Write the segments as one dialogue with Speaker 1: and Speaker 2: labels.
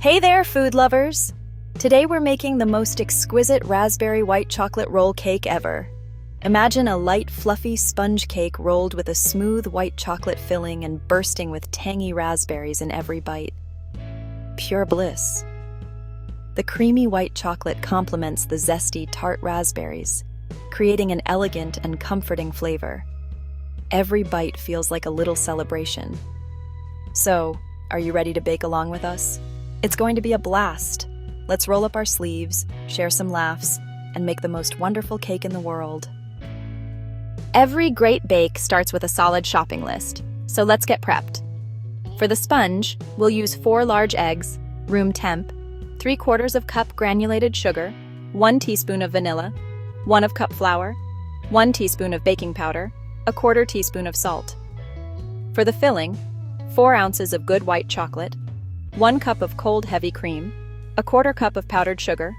Speaker 1: Hey there, food lovers! Today we're making the most exquisite raspberry white chocolate roll cake ever. Imagine a light, fluffy sponge cake rolled with a smooth white chocolate filling and bursting with tangy raspberries in every bite. Pure bliss. The creamy white chocolate complements the zesty, tart raspberries, creating an elegant and comforting flavor. Every bite feels like a little celebration. So, are you ready to bake along with us? It's going to be a blast. Let's roll up our sleeves, share some laughs, and make the most wonderful cake in the world.
Speaker 2: Every great bake starts with a solid shopping list, so let's get prepped. For the sponge, we'll use 4 large eggs, room temp, 3/4 cup granulated sugar, 1 teaspoon of vanilla, 1 cup flour, 1 teaspoon of baking powder, 1/4 teaspoon of salt. For the filling, 4 ounces of good white chocolate, 1 cup of cold heavy cream, 1/4 cup of powdered sugar,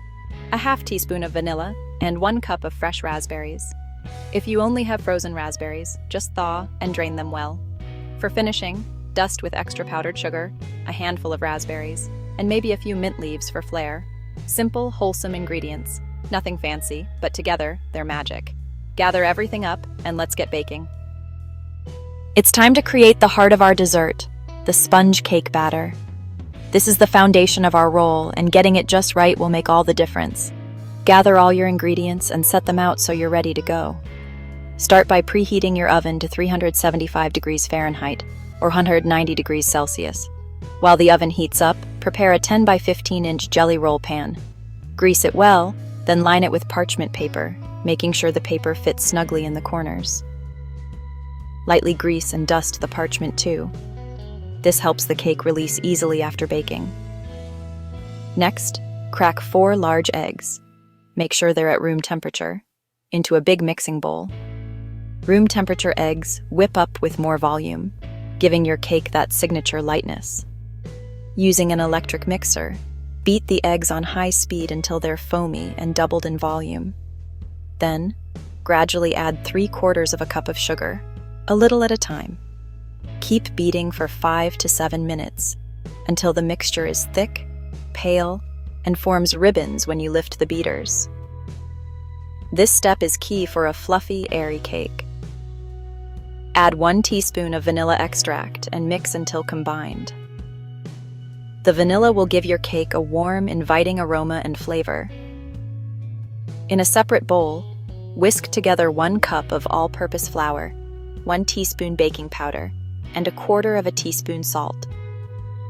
Speaker 2: a 1/2 teaspoon of vanilla, and 1 cup of fresh raspberries. If you only have frozen raspberries, just thaw and drain them well. For finishing, dust with extra powdered sugar, a handful of raspberries, and maybe a few mint leaves for flair. Simple, wholesome ingredients. Nothing fancy, but together, they're magic. Gather everything up, and let's get baking.
Speaker 1: It's time to create the heart of our dessert, the sponge cake batter. This is the foundation of our roll, and getting it just right will make all the difference. Gather all your ingredients and set them out so you're ready to go. Start by preheating your oven to 375 degrees Fahrenheit, or 190 degrees Celsius. While the oven heats up, prepare a 10 by 15 inch jelly roll pan. Grease it well, then line it with parchment paper, making sure the paper fits snugly in the corners. Lightly grease and dust the parchment too. This helps the cake release easily after baking. Next, crack 4 large eggs. Make sure they're at room temperature, into a big mixing bowl. Room temperature eggs whip up with more volume, giving your cake that signature lightness. Using an electric mixer, beat the eggs on high speed until they're foamy and doubled in volume. Then, gradually add 3/4 cup of sugar, a little at a time. Keep beating for 5 to 7 minutes until the mixture is thick, pale, and forms ribbons when you lift the beaters. This step is key for a fluffy, airy cake. Add 1 teaspoon of vanilla extract and mix until combined. The vanilla will give your cake a warm, inviting aroma and flavor. In a separate bowl, whisk together 1 cup of all-purpose flour, 1 teaspoon baking powder, and 1/4 teaspoon salt.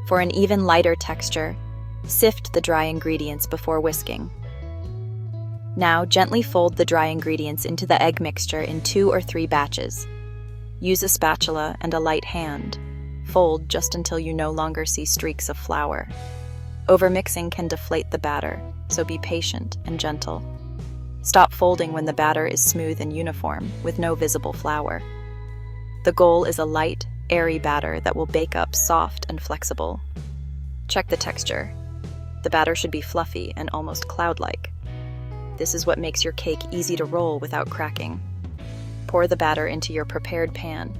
Speaker 1: For an even lighter texture, sift the dry ingredients before whisking. Now gently fold the dry ingredients into the egg mixture in 2 or 3 batches. Use a spatula and a light hand. Fold just until you no longer see streaks of flour. Overmixing can deflate the batter, so be patient and gentle. Stop folding when the batter is smooth and uniform, with no visible flour. The goal is a light, airy batter that will bake up soft and flexible. Check the texture. The batter should be fluffy and almost cloud-like. This is what makes your cake easy to roll without cracking. Pour the batter into your prepared pan,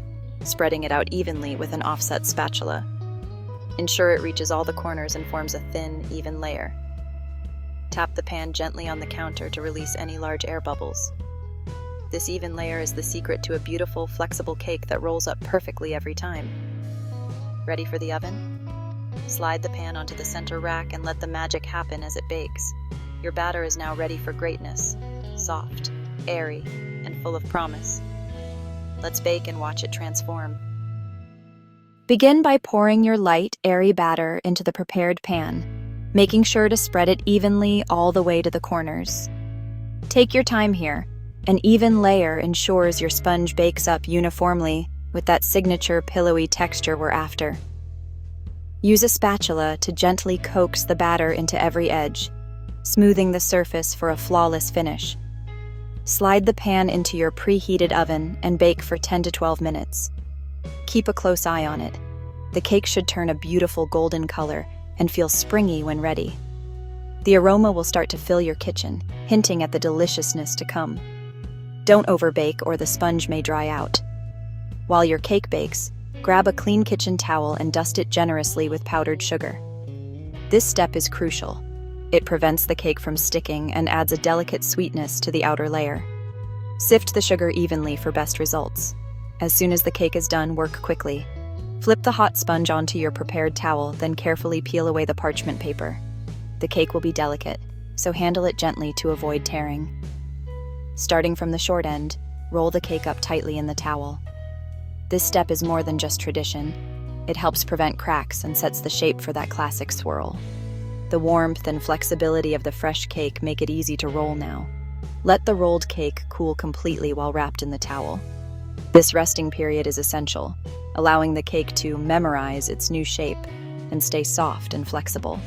Speaker 1: spreading it out evenly with an offset spatula. Ensure it reaches all the corners and forms a thin, even layer. Tap the pan gently on the counter to release any large air bubbles. This even layer is the secret to a beautiful, flexible cake that rolls up perfectly every time. Ready for the oven? Slide the pan onto the center rack and let the magic happen as it bakes. Your batter is now ready for greatness. Soft, airy, and full of promise. Let's bake and watch it transform. Begin by pouring your light, airy batter into the prepared pan, making sure to spread it evenly all the way to the corners. Take your time here. An even layer ensures your sponge bakes up uniformly with that signature pillowy texture we're after. Use a spatula to gently coax the batter into every edge, smoothing the surface for a flawless finish. Slide the pan into your preheated oven and bake for 10 to 12 minutes. Keep a close eye on it. The cake should turn a beautiful golden color and feel springy when ready. The aroma will start to fill your kitchen, hinting at the deliciousness to come. Don't overbake or the sponge may dry out. While your cake bakes, grab a clean kitchen towel and dust it generously with powdered sugar. This step is crucial. It prevents the cake from sticking and adds a delicate sweetness to the outer layer. Sift the sugar evenly for best results. As soon as the cake is done, work quickly. Flip the hot sponge onto your prepared towel, then carefully peel away the parchment paper. The cake will be delicate, so handle it gently to avoid tearing. Starting from the short end, roll the cake up tightly in the towel. This step is more than just tradition. It helps prevent cracks and sets the shape for that classic swirl. The warmth and flexibility of the fresh cake make it easy to roll now. Let the rolled cake cool completely while wrapped in the towel. This resting period is essential, allowing the cake to memorize its new shape and stay soft and flexible.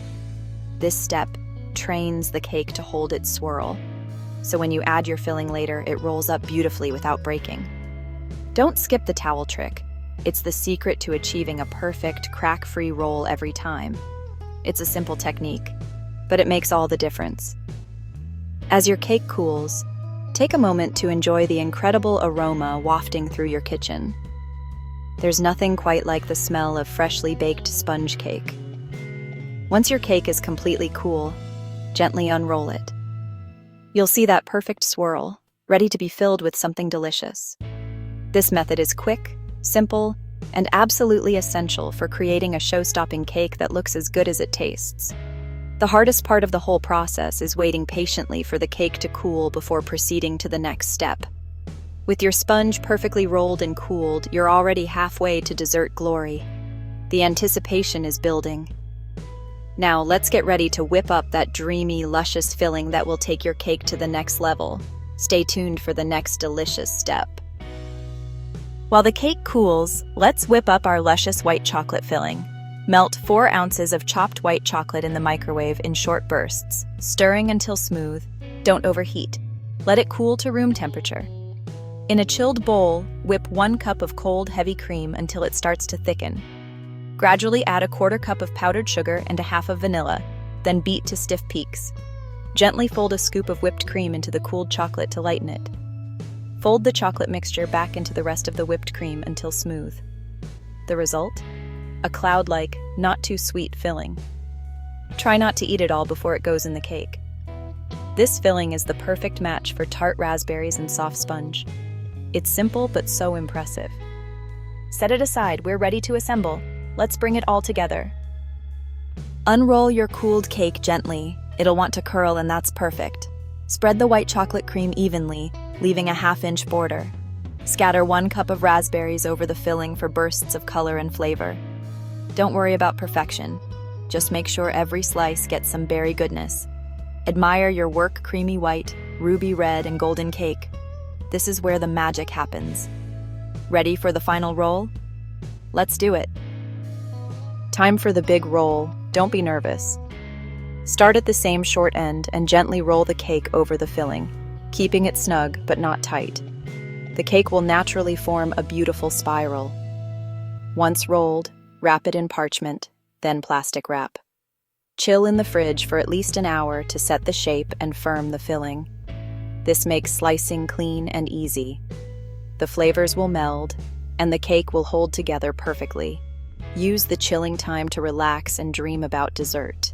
Speaker 1: This step trains the cake to hold its swirl, so when you add your filling later, it rolls up beautifully without breaking. Don't skip the towel trick. It's the secret to achieving a perfect, crack-free roll every time. It's a simple technique, but it makes all the difference. As your cake cools, take a moment to enjoy the incredible aroma wafting through your kitchen. There's nothing quite like the smell of freshly baked sponge cake. Once your cake is completely cool, gently unroll it. You'll see that perfect swirl, ready to be filled with something delicious. This method is quick, simple, and absolutely essential for creating a show-stopping cake that looks as good as it tastes. The hardest part of the whole process is waiting patiently for the cake to cool before proceeding to the next step. With your sponge perfectly rolled and cooled, you're already halfway to dessert glory. The anticipation is building. Now let's get ready to whip up that dreamy, luscious filling that will take your cake to the next level. Stay tuned for the next delicious step. While the cake cools, let's whip up our luscious white chocolate filling. Melt 4 ounces of chopped white chocolate in the microwave in short bursts, stirring until smooth. Don't overheat. Let it cool to room temperature. In a chilled bowl, whip 1 cup of cold, heavy cream until it starts to thicken. Gradually add a 1/4 cup of powdered sugar and 1/2 of vanilla, then beat to stiff peaks. Gently fold a scoop of whipped cream into the cooled chocolate to lighten it. Fold the chocolate mixture back into the rest of the whipped cream until smooth. The result? A cloud-like, not-too-sweet filling. Try not to eat it all before it goes in the cake. This filling is the perfect match for tart raspberries and soft sponge. It's simple but so impressive. Set it aside, we're ready to assemble. Let's bring it all together. Unroll your cooled cake gently. It'll want to curl, and that's perfect. Spread the white chocolate cream evenly, leaving a 1/2-inch border. Scatter 1 cup of raspberries over the filling for bursts of color and flavor. Don't worry about perfection. Just make sure every slice gets some berry goodness. Admire your work creamy white, ruby red, and golden cake. This is where the magic happens. Ready for the final roll? Let's do it. Time for the big roll. Don't be nervous. Start at the same short end and gently roll the cake over the filling, keeping it snug but not tight. The cake will naturally form a beautiful spiral. Once rolled, wrap it in parchment, then plastic wrap. Chill in the fridge for at least an hour to set the shape and firm the filling. This makes slicing clean and easy. The flavors will meld, and the cake will hold together perfectly. Use the chilling time to relax and dream about dessert.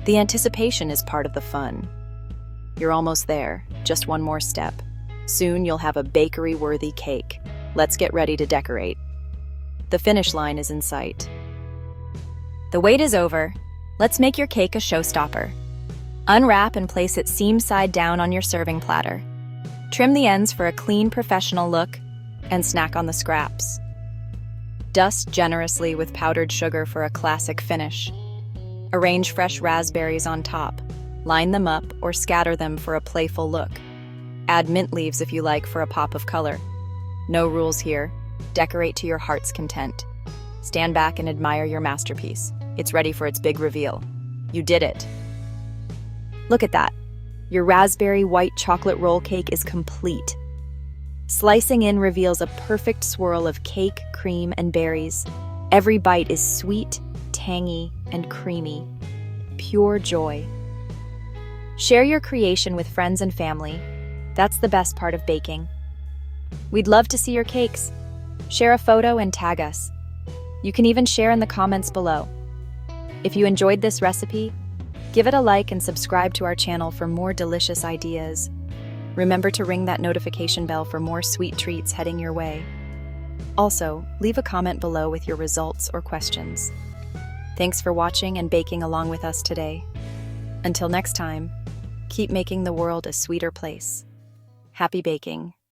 Speaker 1: The anticipation is part of the fun. You're almost there, just one more step. Soon you'll have a bakery-worthy cake. Let's get ready to decorate. The finish line is in sight. The wait is over. Let's make your cake a showstopper. Unwrap and place it seam side down on your serving platter. Trim the ends for a clean, professional look, and snack on the scraps. Dust generously with powdered sugar for a classic finish. Arrange fresh raspberries on top. Line them up or scatter them for a playful look. Add mint leaves if you like for a pop of color. No rules here. Decorate to your heart's content. Stand back and admire your masterpiece. It's ready for its big reveal. You did it. Look at that. Your raspberry white chocolate roll cake is complete. Slicing in reveals a perfect swirl of cake, cream, and berries. Every bite is sweet, tangy, and creamy. Pure joy. Share your creation with friends and family. That's the best part of baking. We'd love to see your cakes. Share a photo and tag us. You can even share in the comments below.
Speaker 2: If you enjoyed this recipe, give it a like and subscribe to our channel for more delicious ideas. Remember to ring that notification bell for more sweet treats heading your way. Also, leave a comment below with your results or questions. Thanks for watching and baking along with us today. Until next time, keep making the world a sweeter place. Happy baking!